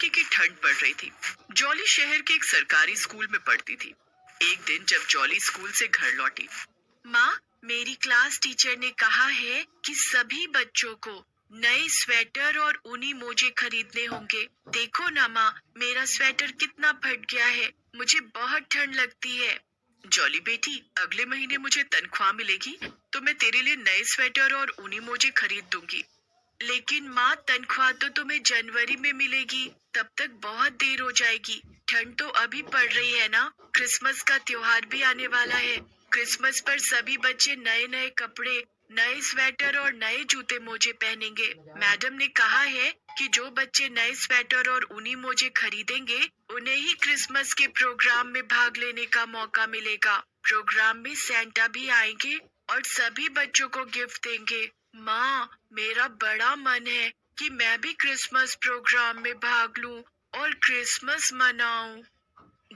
कड़ाके की ठंड पड़ रही थी। जॉली शहर के एक सरकारी स्कूल में पढ़ती थी। एक दिन जब जॉली स्कूल से घर लौटी, माँ, मेरी क्लास टीचर ने कहा है कि सभी बच्चों को नए स्वेटर और ऊनी मोजे खरीदने होंगे। देखो ना माँ, मेरा स्वेटर कितना फट गया है, मुझे बहुत ठंड लगती है। जॉली बेटी, अगले महीने मुझे तनख्वाह मिलेगी तो मैं तेरे लिए नए स्वेटर और ऊनी मोजे खरीद दूंगी। लेकिन माँ, तनख्वाह तो तुम्हें जनवरी में मिलेगी, तब तक बहुत देर हो जाएगी। ठंड तो अभी पड़ रही है ना, क्रिसमस का त्योहार भी आने वाला है। क्रिसमस पर सभी बच्चे नए नए कपड़े, नए स्वेटर और नए जूते मोजे पहनेंगे। मैडम ने कहा है कि जो बच्चे नए स्वेटर और ऊनी मोजे खरीदेंगे, उन्हें ही क्रिसमस के प्रोग्राम में भाग लेने का मौका मिलेगा। प्रोग्राम में सेंटा भी आएंगे और सभी बच्चों को गिफ्ट देंगे। माँ, मेरा बड़ा मन है कि मैं भी क्रिसमस प्रोग्राम में भाग लूं और क्रिसमस मनाऊं।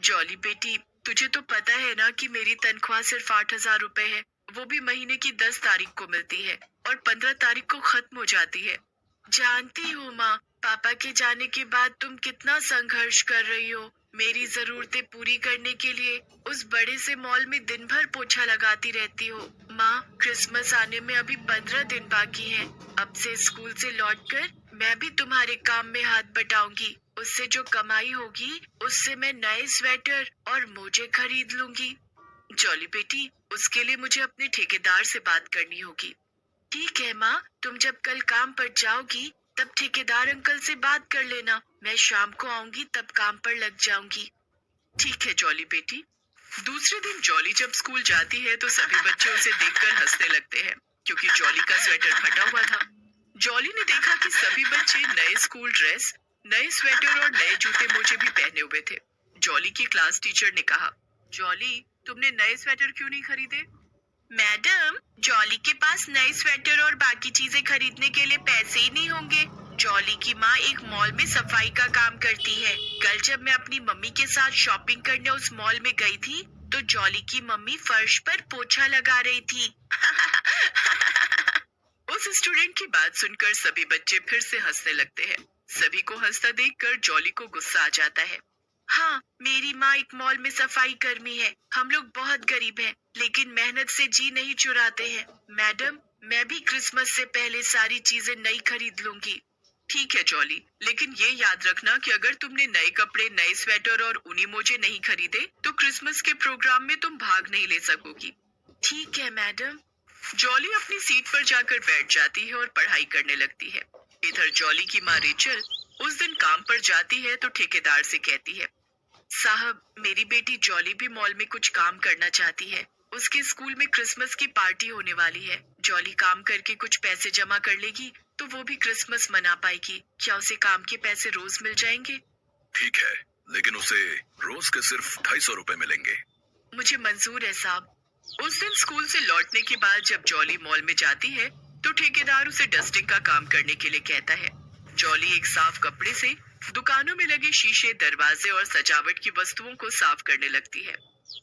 जॉली बेटी, तुझे तो पता है ना कि मेरी तनख्वाह सिर्फ 8,000 रुपए है। वो भी महीने की 10 तारीख को मिलती है और 15 तारीख को खत्म हो जाती है। जानती हूँ माँ, पापा के जाने के बाद तुम कितना संघर्ष कर रही हो। मेरी जरूरतें पूरी करने के लिए उस बड़े से मॉल में दिन भर पोछा लगाती रहती हो। माँ, क्रिसमस आने में अभी 15 दिन बाकी हैं। अब से स्कूल से लौटकर मैं भी तुम्हारे काम में हाथ बटाऊंगी। उससे जो कमाई होगी, उससे मैं नए स्वेटर और मोजे खरीद लूंगी। जॉली बेटी, उसके लिए मुझे अपने ठेकेदार से बात करनी होगी। ठीक है माँ, तुम जब कल काम पर जाओगी तब ठेकेदार अंकल से बात कर लेना। मैं शाम को आऊंगी तब काम पर लग जाऊंगी। ठीक है जॉली बेटी। दूसरे दिन जॉली जब स्कूल जाती है तो सभी बच्चे उसे देखकर हंसने लगते हैं, क्योंकि जॉली का स्वेटर फटा हुआ था। जॉली ने देखा कि सभी बच्चे नए स्कूल ड्रेस, नए स्वेटर और नए जूते मोजे भी पहने हुए थे। जॉली की क्लास टीचर ने कहा, जॉली, तुमने नए स्वेटर क्यों नहीं खरीदे? मैडम, जॉली के पास नए स्वेटर और बाकी चीजें खरीदने के लिए पैसे ही नहीं होंगे। जॉली की माँ एक मॉल में सफाई का काम करती है। कल जब मैं अपनी मम्मी के साथ शॉपिंग करने उस मॉल में गई थी, तो जॉली की मम्मी फर्श पर पोछा लगा रही थी। उस स्टूडेंट की बात सुनकर सभी बच्चे फिर से हंसने लगते हैं। सभी को हंसता देखकर जॉली को गुस्सा आ जाता है। हाँ, मेरी माँ एक मॉल में सफाई कर्मी है। हम लोग बहुत गरीब हैं, लेकिन मेहनत से जी नहीं चुराते हैं। मैडम, मैं भी क्रिसमस से पहले सारी चीजें नई खरीद लूंगी। ठीक है जॉली, लेकिन ये याद रखना कि अगर तुमने नए कपड़े, नए स्वेटर और ऊनी मोजे नहीं खरीदे, तो क्रिसमस के प्रोग्राम में तुम भाग नहीं ले सकोगी। ठीक है मैडम। जॉली अपनी सीट पर जाकर बैठ जाती है और पढ़ाई करने लगती है। इधर जॉली की माँ रेचल उस दिन काम पर जाती है तो ठेकेदार से कहती है, साहब, मेरी बेटी जॉली भी मॉल में कुछ काम करना चाहती है। उसके स्कूल में क्रिसमस की पार्टी होने वाली है। जॉली काम करके कुछ पैसे जमा कर लेगी तो वो भी क्रिसमस मना पाएगी। क्या उसे काम के पैसे रोज मिल जाएंगे? ठीक है, लेकिन उसे रोज के सिर्फ 250 रुपए मिलेंगे। मुझे मंजूर है साहब। उस दिन स्कूल से लौटने के बाद जब जॉली मॉल में जाती है तो ठेकेदार उसे डस्टिंग का काम करने के लिए कहता है। जॉली एक साफ कपड़े से दुकानों में लगे शीशे, दरवाजे और सजावट की वस्तुओं को साफ करने लगती है।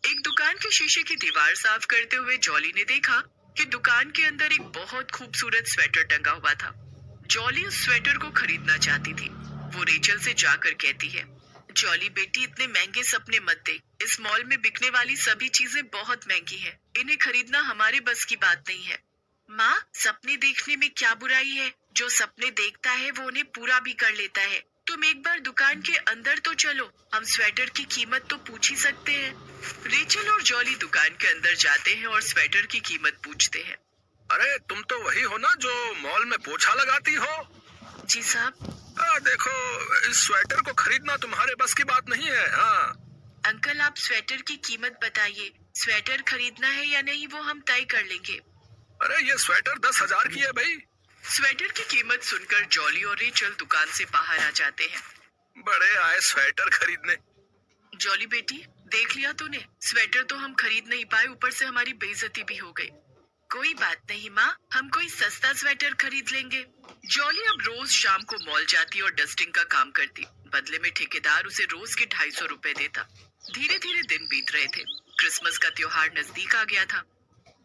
एक दुकान के शीशे की दीवार साफ करते हुए जॉली ने देखा कि दुकान के अंदर एक बहुत खूबसूरत स्वेटर टंगा हुआ था। जॉली उस स्वेटर को खरीदना चाहती थी। वो रेचल से जाकर कहती है, जॉली बेटी, इतने महंगे सपने मत दे। इस मॉल में बिकने वाली सभी चीजें बहुत महंगी हैं। इन्हें खरीदना हमारे बस की बात नहीं है। माँ, सपने देखने में क्या बुराई है? जो सपने देखता है वो उन्हें पूरा भी कर लेता है। तुम एक बार दुकान के अंदर तो चलो, हम स्वेटर की कीमत तो पूछ ही सकते हैं। रेचल और जॉली दुकान के अंदर जाते हैं और स्वेटर की कीमत पूछते हैं। अरे, तुम तो वही हो ना जो मॉल में पोछा लगाती हो? जी साहब। देखो, इस स्वेटर को खरीदना तुम्हारे बस की बात नहीं है। हाँ। अंकल, आप स्वेटर की कीमत बताइए। स्वेटर खरीदना है या नहीं वो हम तय कर लेंगे। अरे, ये स्वेटर 10,000 की है भाई। स्वेटर की कीमत सुनकर जॉली और रेचल दुकान से बाहर आ जाते हैं। बड़े आए स्वेटर खरीदने। जॉली बेटी, देख लिया तूने, स्वेटर तो हम खरीद नहीं पाए, ऊपर से हमारी बेइज्जती भी हो गई। कोई बात नहीं माँ, हम कोई सस्ता स्वेटर खरीद लेंगे। जॉली अब रोज शाम को मॉल जाती और डस्टिंग का काम करती। बदले में ठेकेदार उसे रोज के 250 रुपए देता। धीरे धीरे दिन बीत रहे थे। क्रिसमस का त्योहार नजदीक आ गया था।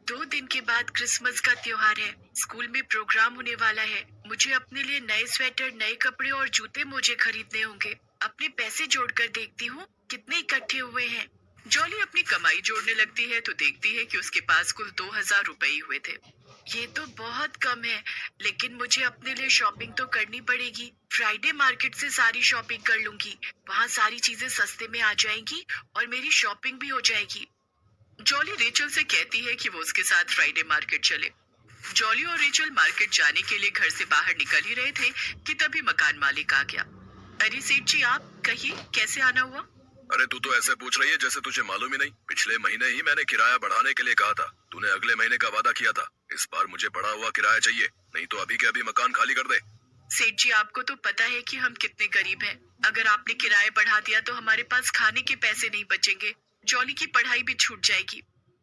2 दिन के बाद क्रिसमस का त्योहार है। स्कूल में प्रोग्राम होने वाला है। मुझे अपने लिए नए स्वेटर, नए कपड़े और जूते मोजे खरीदने होंगे। अपने पैसे जोड़कर देखती हूँ कितने इकट्ठे हुए हैं। जॉली अपनी कमाई जोड़ने लगती है तो देखती है कि उसके पास कुल 2000 रुपए ही हुए थे। ये तो बहुत कम है, लेकिन मुझे अपने लिए शॉपिंग तो करनी पड़ेगी। फ्राइडे मार्केट से सारी शॉपिंग कर लूंगी। वहाँ सारी चीजें सस्ते में आ जाएंगी और मेरी शॉपिंग भी हो जाएगी। जॉली रेचल से कहती है कि वो उसके साथ फ्राइडे मार्केट चले। जॉली और रेचल मार्केट जाने के लिए घर से बाहर निकल ही रहे थे कि तभी मकान मालिक आ गया। अरे सेठ जी, आप कहिए कैसे आना हुआ? अरे तू तो ऐसे पूछ रही है जैसे तुझे मालूम ही नहीं। पिछले महीने ही मैंने किराया बढ़ाने के लिए कहा था। तूने अगले महीने का वादा किया था। इस बार मुझे बढ़ा हुआ किराया चाहिए, नहीं तो अभी के अभी मकान खाली कर दे। सेठ जी, आपको तो पता है कि हम कितने गरीब हैं। अगर आपने किराया बढ़ा दिया तो हमारे पास खाने के पैसे नहीं बचेंगे। जॉली की पढ़ाई भी छूट जाएगी।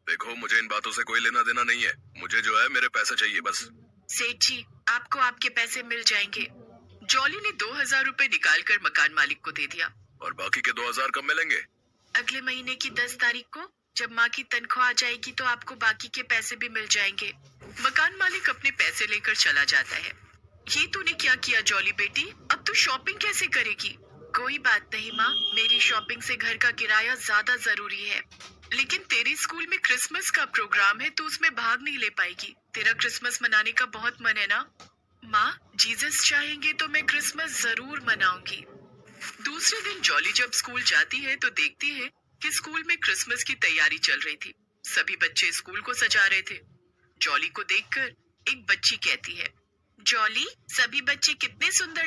देखो, मुझे इन बातों से कोई लेना देना नहीं है। मुझे जो है मेरे पैसे चाहिए बस। सेठ जी, आपको आपके पैसे मिल जाएंगे। जॉली ने 2000 रुपए निकालकर मकान मालिक को दे दिया। और बाकी के 2000 कब मिलेंगे? अगले महीने की 10 तारीख को जब माँ की तनख्वाह आ जाएगी तो आपको बाकी के पैसे भी मिल जाएंगे। मकान मालिक अपने पैसे लेकर चला जाता है। ये तूने क्या किया जॉली बेटी? अब तू शॉपिंग कैसे करेगी? कोई बात नहीं माँ, मेरी शॉपिंग से घर का किराया ज्यादा जरूरी है। लेकिन तेरे स्कूल में क्रिसमस का प्रोग्राम है, तू उसमें भाग नहीं ले पाएगी। तेरा क्रिसमस मनाने का बहुत मन है ना? माँ, जीसस चाहेंगे तो मैं क्रिसमस जरूर मनाऊंगी। दूसरे दिन जॉली जब स्कूल जाती है तो देखती है कि स्कूल में क्रिसमस की तैयारी चल रही थी। सभी बच्चे स्कूल को सजा रहे थे। जॉली को देखकर एक बच्ची कहती है, जॉली, सभी बच्चे कितने सुंदर